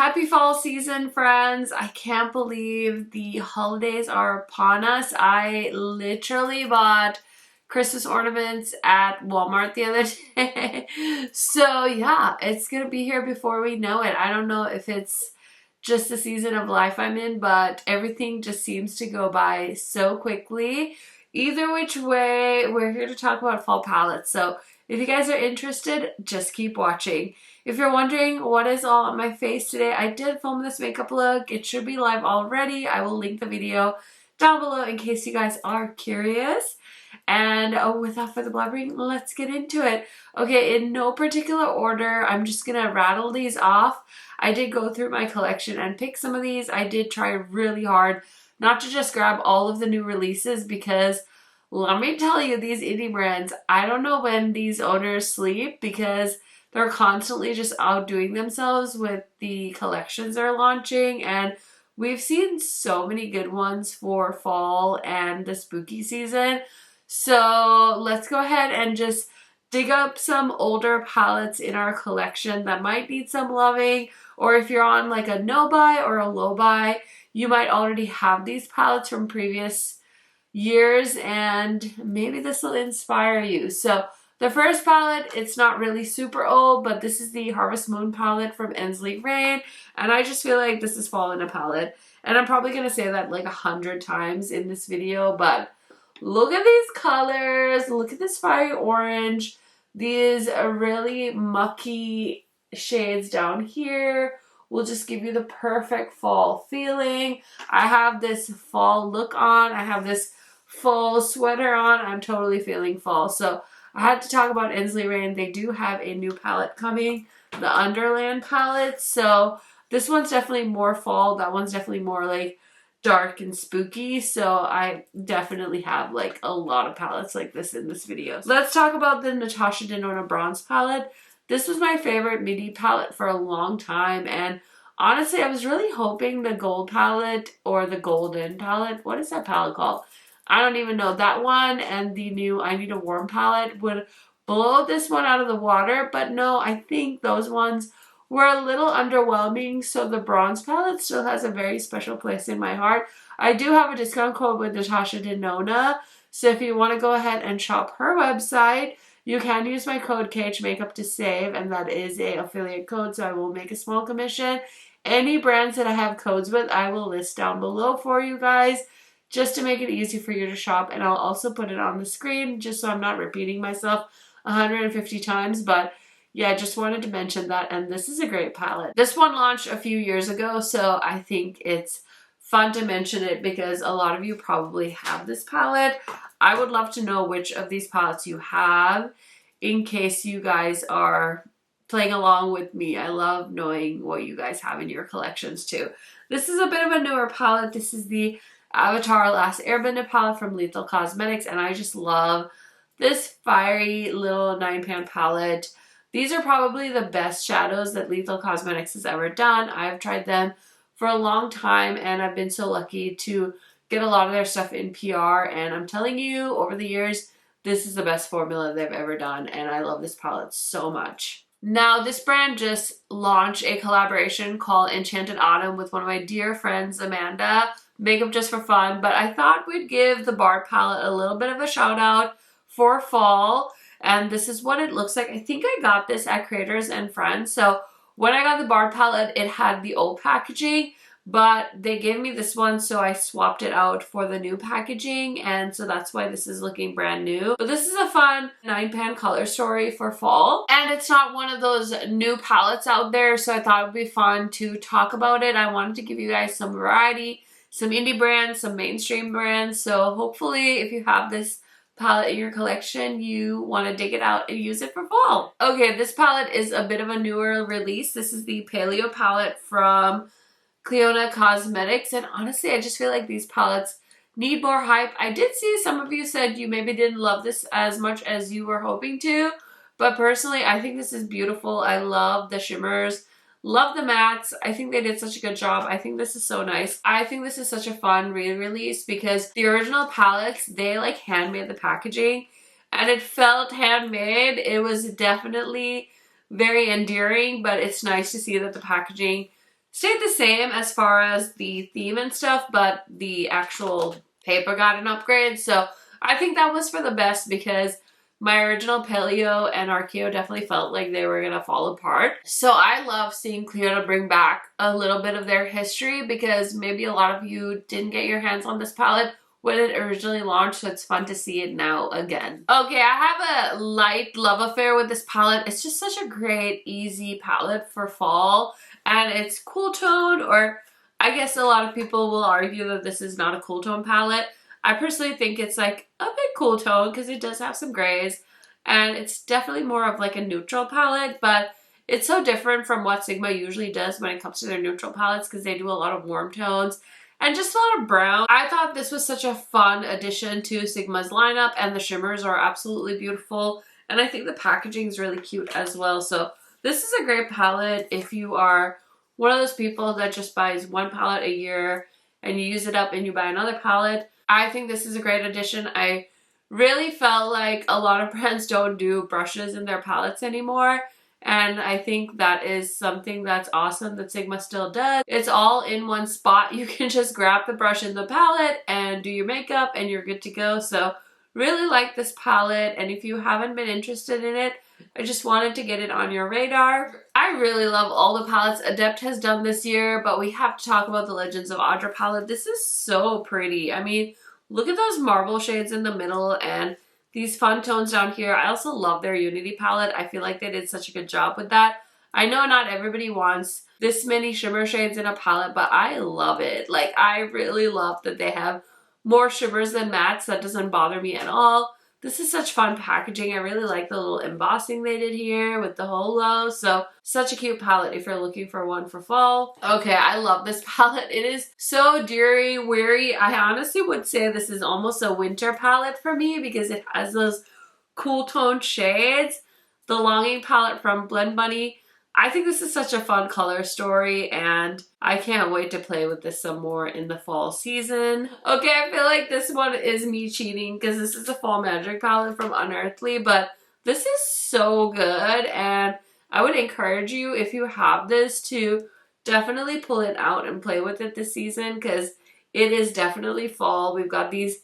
Happy fall season, friends. I can't believe the holidays are upon us. I literally bought Christmas ornaments at Walmart the other day. So yeah, it's gonna be here before we know it. I don't know if it's just the season of life I'm in, but everything just seems to go by so quickly. Either which way, we're here to talk about fall palettes. So if you guys are interested, just keep watching. If you're wondering what is all on my face today, I did film this makeup look. It should be live already. I will link the video down below in case you guys are curious. And without further blabbering, let's get into it. Okay, in no particular order, I'm just gonna rattle these off. I did go through my collection and pick some of these. I did try really hard not to just grab all of the new releases because let me tell you, these indie brands, I don't know when these owners sleep because they're constantly just outdoing themselves with the collections they're launching, and we've seen so many good ones for fall and the spooky season. So let's go ahead and just dig up some older palettes in our collection that might need some loving, or if you're on like a no buy or a low buy, you might already have these palettes from previous years and maybe this will inspire you. So the first palette, it's not really super old, but this is the Harvest Moon palette from Ensley, and I just feel like this is fall in a palette. And I'm probably going to say that like 100 times in this video, but look at these colors. Look at this fiery orange. These really mucky shades down here will just give you the perfect fall feeling. I have this fall look on. I have this full sweater on. I'm totally feeling fall. So I had to talk about Ensley. They do have a new palette coming, the Underland palette. So this one's definitely more fall. That one's definitely more like dark and spooky. So I definitely have like a lot of palettes like this in this video. Let's talk about the Natasha Denona bronze palette. This was my favorite midi palette for a long time, and honestly I was really hoping the gold palette or the golden palette, what is that palette called? I don't even know, that one and the new I Need a Warm palette would blow this one out of the water, but no, I think those ones were a little underwhelming, so the bronze palette still has a very special place in my heart. I do have a discount code with Natasha Denona, so if you want to go ahead and shop her website, you can use my code KHMAKEUP to save, and that is a affiliate code, so I will make a small commission. Any brands that I have codes with, I will list down below for you guys, just to make it easy for you to shop, and I'll also put it on the screen just so I'm not repeating myself 150 times, but yeah, I just wanted to mention that, and this is a great palette. This one launched a few years ago, so I think it's fun to mention it because a lot of you probably have this palette. I would love to know which of these palettes you have in case you guys are playing along with me. I love knowing what you guys have in your collections too. This is a bit of a newer palette. This is the Avatar Last Airbender palette from Lethal Cosmetics, and I just love this fiery little 9-pan palette. These are probably the best shadows that Lethal Cosmetics has ever done. I've tried them for a long time, and I've been so lucky to get a lot of their stuff in PR, and I'm telling you, over the years, this is the best formula they've ever done, and I love this palette so much. Now, this brand just launched a collaboration called Enchanted Autumn with one of my dear friends, Amanda. Makeup just for fun, but I thought we'd give the Bard palette a little bit of a shout out for fall, and this is what it looks like. I think I got this at Creators and Friends. So when I got the Bard palette, it had the old packaging, but they gave me this one, so I swapped it out for the new packaging, and so that's why this is looking brand new. But this is a fun 9-pan color story for fall, and it's not one of those new palettes out there, so I thought it would be fun to talk about it. I wanted to give you guys some variety, some indie brands, some mainstream brands, so hopefully if you have this palette in your collection, you want to dig it out and use it for fall. Okay, this palette is a bit of a newer release. This is the Paleo palette from Clionadh Cosmetics, and honestly I just feel like these palettes need more hype. I did see some of you said you maybe didn't love this as much as you were hoping to, but personally I think this is beautiful. I love the shimmers, love the mattes. I think they did such a good job. I think this is so nice. I think this is such a fun re-release because the original palettes, they like handmade the packaging and it felt handmade. It was definitely very endearing, but it's nice to see that the packaging stayed the same as far as the theme and stuff, but the actual paper got an upgrade. So I think that was for the best because my original Paleo and Archeo definitely felt like they were gonna fall apart. So I love seeing Clionadh bring back a little bit of their history because maybe a lot of you didn't get your hands on this palette when it originally launched, so it's fun to see it now again. Okay, I have a light love affair with this palette. It's just such a great, easy palette for fall, and it's cool tone, or I guess a lot of people will argue that this is not a cool tone palette. I personally think it's like a bit cool tone because it does have some grays, and it's definitely more of like a neutral palette, but it's so different from what Sigma usually does when it comes to their neutral palettes because they do a lot of warm tones and just a lot of brown. I thought this was such a fun addition to Sigma's lineup, and the shimmers are absolutely beautiful, and I think the packaging is really cute as well. So this is a great palette if you are one of those people that just buys one palette a year and you use it up and you buy another palette. I think this is a great addition. I really felt like a lot of brands don't do brushes in their palettes anymore. And I think that is something that's awesome that Sigma still does. It's all in one spot. You can just grab the brush in the palette and do your makeup and you're good to go. So really like this palette. And if you haven't been interested in it, I just wanted to get it on your radar. I really love all the palettes Adept has done this year, but we have to talk about the Legends of Audra palette. This is so pretty. I mean, look at those marble shades in the middle and these fun tones down here. I also love their Unity palette. I feel like they did such a good job with that. I know not everybody wants this many shimmer shades in a palette, but I love it. Like, I really love that they have more shimmers than mattes. That doesn't bother me at all. This is such fun packaging. I really like the little embossing they did here with the holo. So such a cute palette if you're looking for one for fall. Okay, I love this palette. It is so dewy, weary. I honestly would say this is almost a winter palette for me because it has those cool toned shades. The Longing palette from Blend Bunny. I think this is such a fun color story and I can't wait to play with this some more in the fall season. Okay, I feel like this one is me cheating because this is a Fall Magic palette from Unearthly, but this is so good and I would encourage you, if you have this, to definitely pull it out and play with it this season because it is definitely fall. We've got these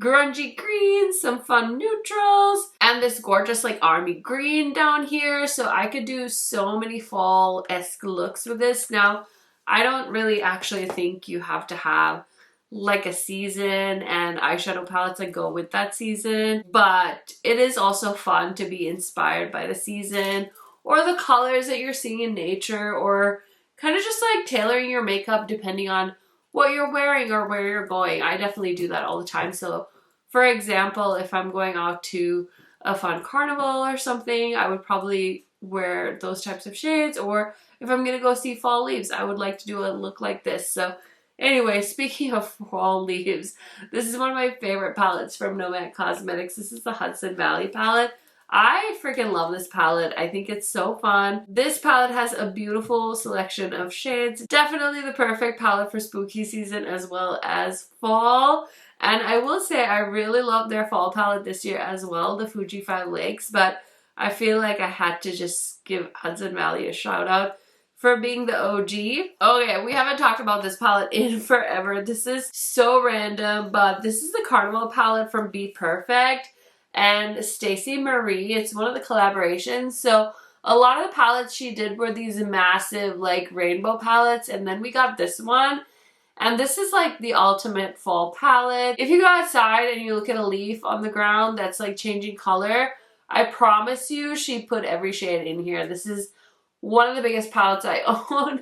grungy greens, some fun neutrals, and this gorgeous like army green down here. So I could do so many fall-esque looks with this. Now, I don't really actually think you have to have like a season and eyeshadow palettes that go with that season, but it is also fun to be inspired by the season or the colors that you're seeing in nature, or kind of just like tailoring your makeup depending on what you're wearing or where you're going. I definitely do that all the time. So for example, if I'm going out to a fun carnival or something, I would probably wear those types of shades, or if I'm gonna go see fall leaves, I would like to do a look like this. So anyway, speaking of fall leaves, this is one of my favorite palettes from Nomad Cosmetics. This is the Hudson Valley palette. I freaking love this palette. I think it's so fun. This palette has a beautiful selection of shades. Definitely the perfect palette for spooky season as well as fall. And I will say I really love their fall palette this year as well, the Fuji 5 Lakes, but I feel like I had to just give Hudson Valley a shout out for being the OG. Okay, we haven't talked about this palette in forever. This is so random, but this is the Carnival palette from Be Perfect and Stacey Marie. It's one of the collaborations. So a lot of the palettes she did were these massive like rainbow palettes, and then we got this one. And this is like the ultimate fall palette. If you go outside and you look at a leaf on the ground that's like changing color, I promise you she put every shade in here. This is one of the biggest palettes I own.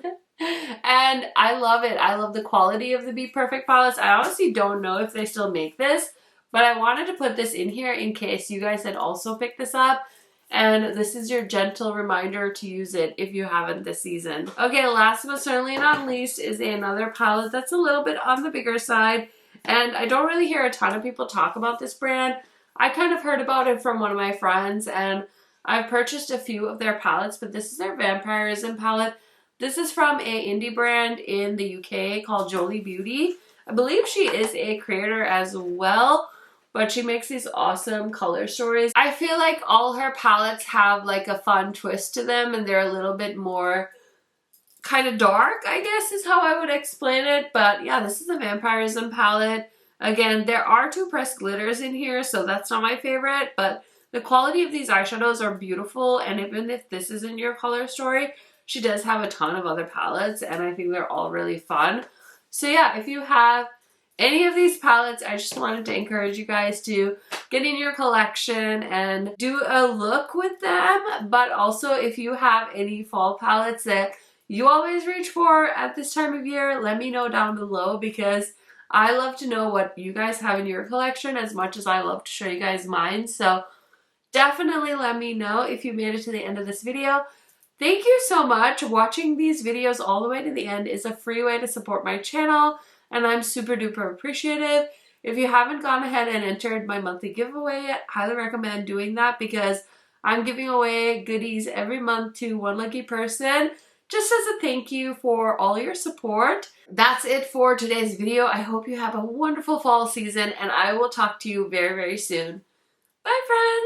And I love it. I love the quality of the Be Perfect palettes. I honestly don't know if they still make this, but I wanted to put this in here in case you guys had also picked this up. And this is your gentle reminder to use it if you haven't this season. Okay, last but certainly not least is another palette that's a little bit on the bigger side. And I don't really hear a ton of people talk about this brand. I kind of heard about it from one of my friends, and I've purchased a few of their palettes, but this is their Vampirism palette. This is from a indie brand in the UK called Jolie Beauty. I believe she is a creator as well, but she makes these awesome color stories. I feel like all her palettes have like a fun twist to them, and they're a little bit more kind of dark, I guess is how I would explain it. But yeah, this is a Vampirism palette. Again, there are 2 pressed glitters in here, so that's not my favorite, but the quality of these eyeshadows are beautiful, and even if this isn't your color story, she does have a ton of other palettes, and I think they're all really fun. So yeah, if you have any of these palettes, I just wanted to encourage you guys to get in your collection and do a look with them. But also, if you have any fall palettes that you always reach for at this time of year, let me know down below, because I love to know what you guys have in your collection as much as I love to show you guys mine. So definitely let me know if you made it to the end of this video. Thank you so much. Watching these videos all the way to the end is a free way to support my channel, and I'm super duper appreciative. If you haven't gone ahead and entered my monthly giveaway yet, highly recommend doing that, because I'm giving away goodies every month to one lucky person, just as a thank you for all your support. That's it for today's video. I hope you have a wonderful fall season, and I will talk to you very, very soon. Bye, friends!